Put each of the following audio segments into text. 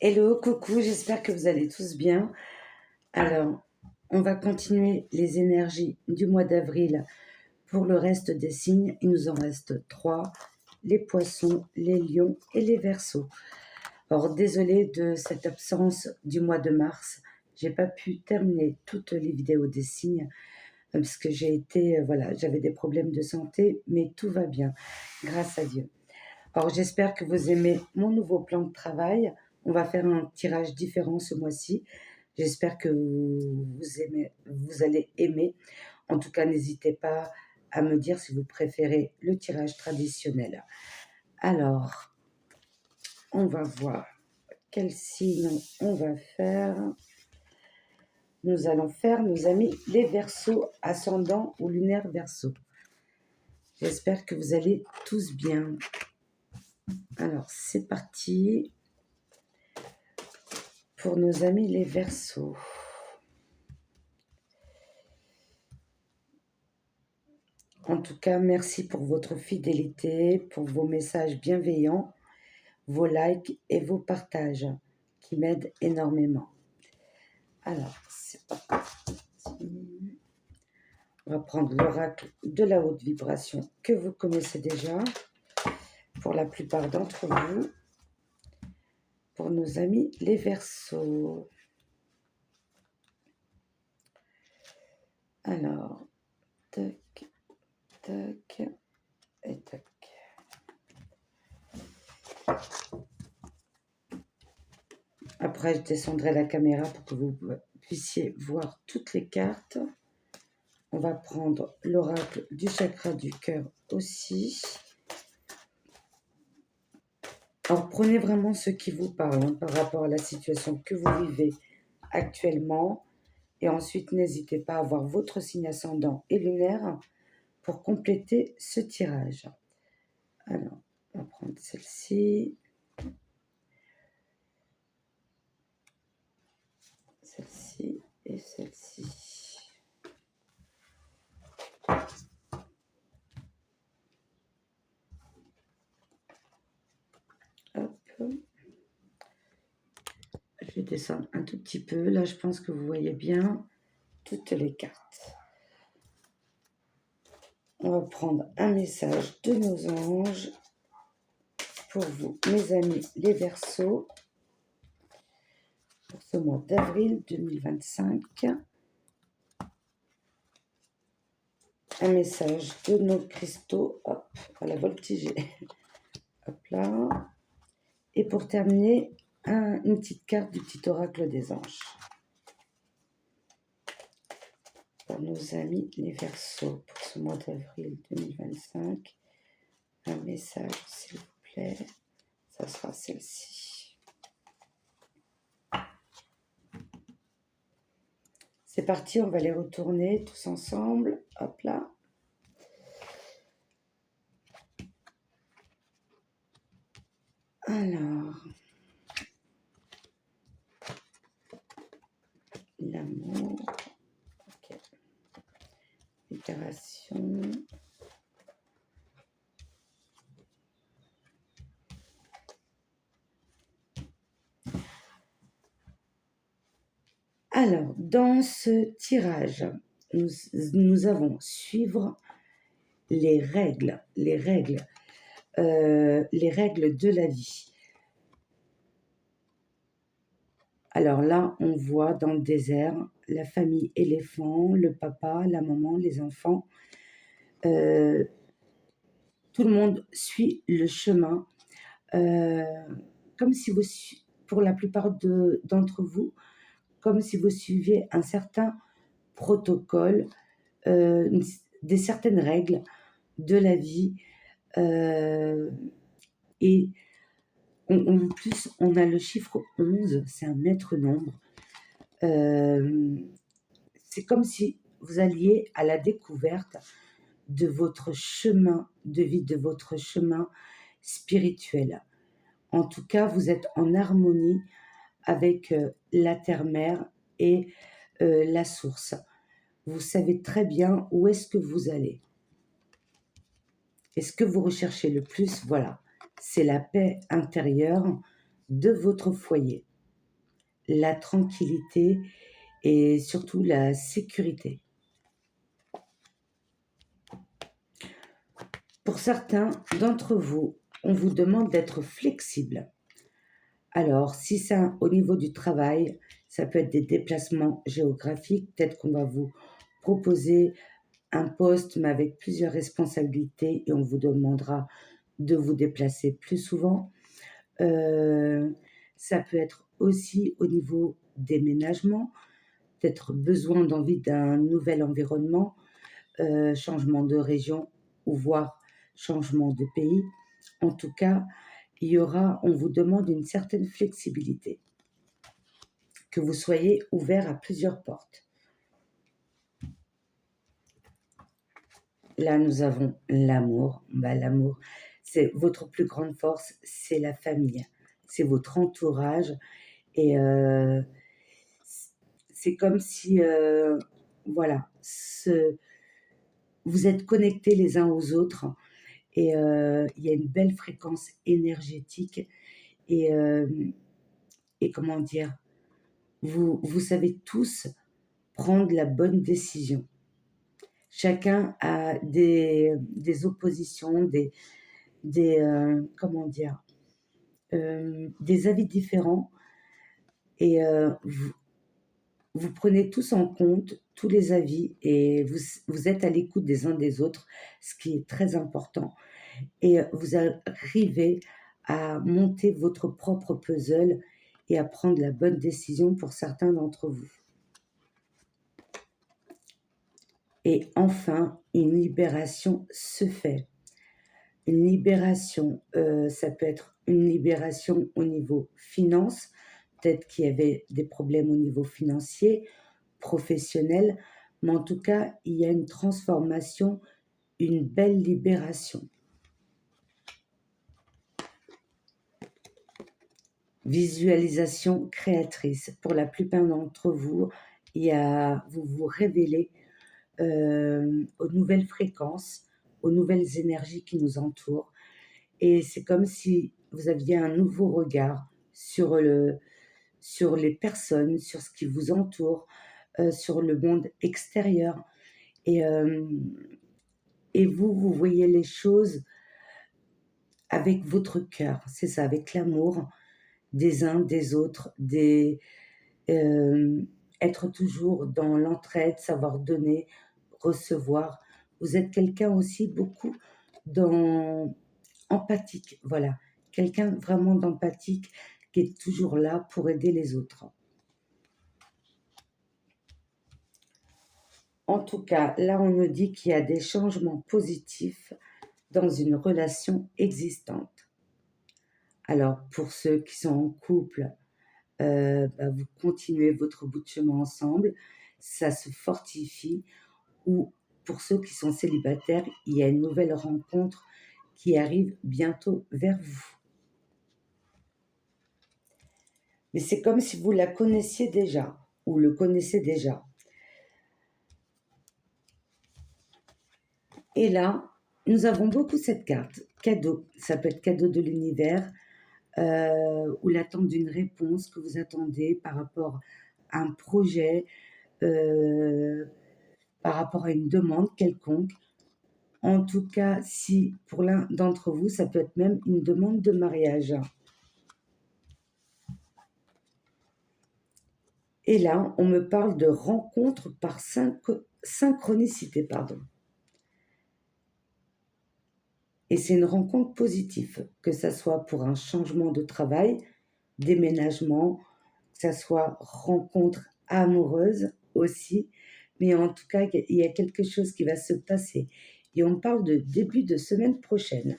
Hello, coucou, j'espère que vous allez tous bien. Alors, on va continuer les énergies du mois d'avril pour le reste des signes. Il nous en reste 3, les poissons, les lions et les verseaux. Alors, désolée de cette absence du mois de mars. J'ai pas pu terminer toutes les vidéos des signes parce que j'avais des problèmes de santé, mais tout va bien, grâce à Dieu. Alors, j'espère que vous aimez mon nouveau plan de travail. On va faire un tirage différent ce mois-ci. J'espère que vous allez aimer. En tout cas, n'hésitez pas à me dire si vous préférez le tirage traditionnel. Alors, on va voir quel signe on va faire. Nous allons faire, nos amis, les Verseaux ascendant ou lunaire Verseau. J'espère que vous allez tous bien. Alors, c'est parti pour nos amis les Verseaux. En tout cas, merci pour votre fidélité, pour vos messages bienveillants, vos likes et vos partages qui m'aident énormément. Alors, c'est parti. On va prendre l'oracle de la haute vibration que vous connaissez déjà pour la plupart d'entre vous, pour nos amis les Verseaux. Alors, tac, tac et tac. Après, je descendrai la caméra pour que vous puissiez voir toutes les cartes. On va prendre l'oracle du chakra du cœur aussi. Alors, prenez vraiment ce qui vous parle par rapport à la situation que vous vivez actuellement. Et ensuite, n'hésitez pas à voir votre signe ascendant et lunaire pour compléter ce tirage. Alors, on va prendre celle-ci. Celle-ci et celle-ci. Hop. Je vais descendre un tout petit peu. Là, je pense que vous voyez bien toutes les cartes. On va prendre un message de nos anges pour vous, mes amis les Verseaux, pour ce mois d'avril 2025. Un message de nos cristaux, hop, on va la voltiger. Hop là. Et pour terminer, une petite carte du petit oracle des anges. Pour nos amis les Verseaux, pour ce mois d'avril 2025. Un message, s'il vous plaît. Ça sera celle-ci. C'est parti, on va les retourner tous ensemble. Hop là. Alors, l'amour. Ok. Libération. Alors, dans ce tirage, nous avons suivre les règles de la vie. Alors là, on voit dans le désert la famille éléphant, le papa, la maman, les enfants. Tout le monde suit le chemin, comme si vous, pour la plupart d'entre vous, comme si vous suiviez un certain protocole, des certaines règles de la vie. Et en plus, on a le chiffre 11, c'est un maître nombre. C'est comme si vous alliez à la découverte de votre chemin de vie, de votre chemin spirituel. En tout cas, vous êtes en harmonie avec la terre-mère et la source. Vous savez très bien où est-ce que vous allez. Et ce que vous recherchez le plus, voilà, c'est la paix intérieure de votre foyer. la tranquillité et surtout la sécurité. Pour certains d'entre vous, on vous demande d'être flexible. Alors, si c'est au niveau du travail, ça peut être des déplacements géographiques. Peut-être qu'on va vous proposer un poste, mais avec plusieurs responsabilités, et on vous demandera de vous déplacer plus souvent. Ça peut être aussi au niveau déménagement, peut-être besoin d'envie d'un nouvel environnement, changement de région ou voire changement de pays. En tout cas, on vous demande une certaine flexibilité, que vous soyez ouvert à plusieurs portes. Là, nous avons l'amour. L'amour, c'est votre plus grande force, c'est la famille, c'est votre entourage. Et c'est comme si, voilà, vous êtes connectés les uns aux autres et il y a une belle fréquence énergétique et, comment dire, vous savez tous prendre la bonne décision. Chacun a des oppositions, comment dire, des avis différents et vous prenez tous en compte tous les avis et vous êtes à l'écoute des uns des autres, ce qui est très important. Et vous arrivez à monter votre propre puzzle et à prendre la bonne décision pour certains d'entre vous. Et enfin, une libération se fait. Une libération, ça peut être une libération au niveau finance, peut-être qu'il y avait des problèmes au niveau financier, professionnel, mais en tout cas, il y a une transformation, une belle libération. Visualisation créatrice. Pour la plupart d'entre vous, vous vous révélez aux nouvelles fréquences, aux nouvelles énergies qui nous entourent. Et c'est comme si vous aviez un nouveau regard sur les personnes, sur ce qui vous entoure, sur le monde extérieur. Et vous voyez les choses avec votre cœur, c'est ça, avec l'amour des uns, des autres, être toujours dans l'entraide, savoir donner, recevoir. Vous êtes quelqu'un aussi beaucoup empathique, voilà. Quelqu'un vraiment d'empathique qui est toujours là pour aider les autres. En tout cas, là, on nous dit qu'il y a des changements positifs dans une relation existante. Alors, pour ceux qui sont en couple, vous continuez votre bout de chemin ensemble, ça se fortifie. Ou pour ceux qui sont célibataires, il y a une nouvelle rencontre qui arrive bientôt vers vous. Mais c'est comme si vous la connaissiez déjà, ou le connaissez déjà. Et là, nous avons beaucoup cette carte, cadeau. Ça peut être cadeau de l'univers, ou l'attente d'une réponse que vous attendez par rapport à un projet, par rapport à une demande quelconque. En tout cas, si pour l'un d'entre vous, ça peut être même une demande de mariage. Et là, on me parle de rencontre par synchronicité, Et c'est une rencontre positive, que ça soit pour un changement de travail, déménagement, que ça soit rencontre amoureuse aussi. Mais en tout cas, il y a quelque chose qui va se passer. Et on parle de début de semaine prochaine.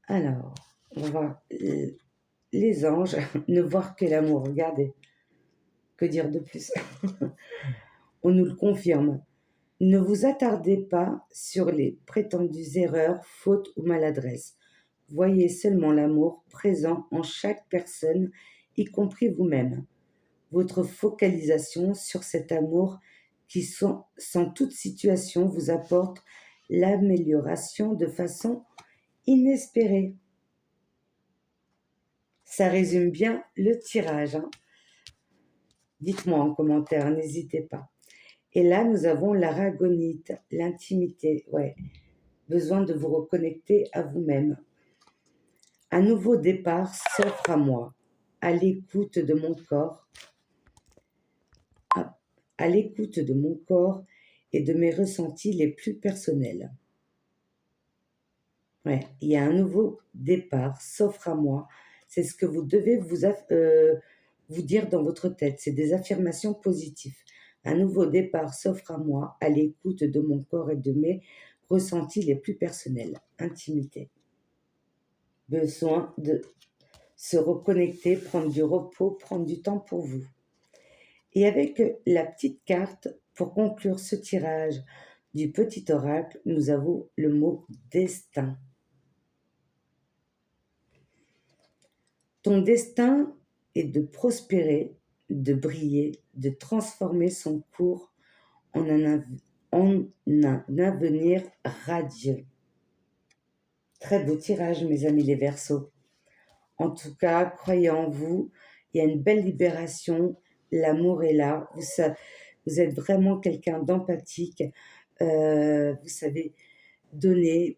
Alors, on va voir les anges, ne voir que l'amour. Regardez, que dire de plus? On nous le confirme. Ne vous attardez pas sur les prétendues erreurs, fautes ou maladresses. Voyez seulement l'amour présent en chaque personne, y compris vous-même. Votre focalisation sur cet amour qui, sans toute situation, vous apporte l'amélioration de façon inespérée. ça résume bien le tirage, hein. Dites-moi en commentaire, n'hésitez pas. Et là, nous avons l'aragonite, l'intimité, ouais. Besoin de vous reconnecter à vous-même. Un nouveau départ s'offre à moi, à l'écoute de mon corps, à l'écoute de mon corps et de mes ressentis les plus personnels. Ouais, il y a un nouveau départ s'offre à moi. C'est ce que vous devez vous dire dans votre tête. C'est des affirmations positives. Un nouveau départ s'offre à moi, à l'écoute de mon corps et de mes ressentis les plus personnels. Intimité. Besoin de se reconnecter, prendre du repos, prendre du temps pour vous. Et avec la petite carte, pour conclure ce tirage du petit oracle, nous avons le mot destin. Ton destin est de prospérer, de briller, de transformer son cours en un avenir radieux. Très beau tirage, mes amis les Verseaux. En tout cas, croyez en vous, il y a une belle libération, l'amour est là, vous êtes vraiment quelqu'un d'empathique, vous savez donner,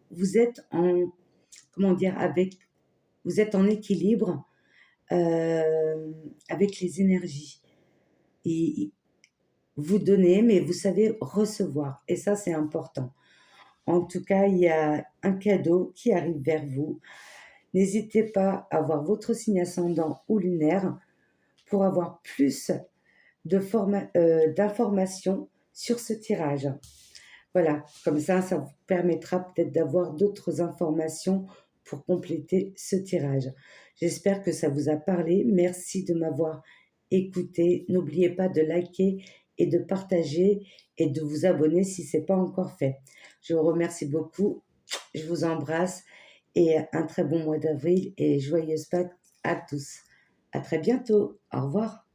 vous êtes en, comment dire, vous êtes en équilibre avec les énergies. Et vous donnez, mais vous savez recevoir, et ça c'est important. En tout cas, il y a un cadeau qui arrive vers vous. N'hésitez pas à voir votre signe ascendant ou lunaire pour avoir plus d'informations sur ce tirage. Voilà, comme ça vous permettra peut-être d'avoir d'autres informations pour compléter ce tirage. J'espère que ça vous a parlé. Merci de m'avoir écouté. N'oubliez pas de liker et de partager et de vous abonner si ce n'est pas encore fait. Je vous remercie beaucoup. Je vous embrasse et un très bon mois d'avril et joyeuse Pâques à tous. À très bientôt. Au revoir.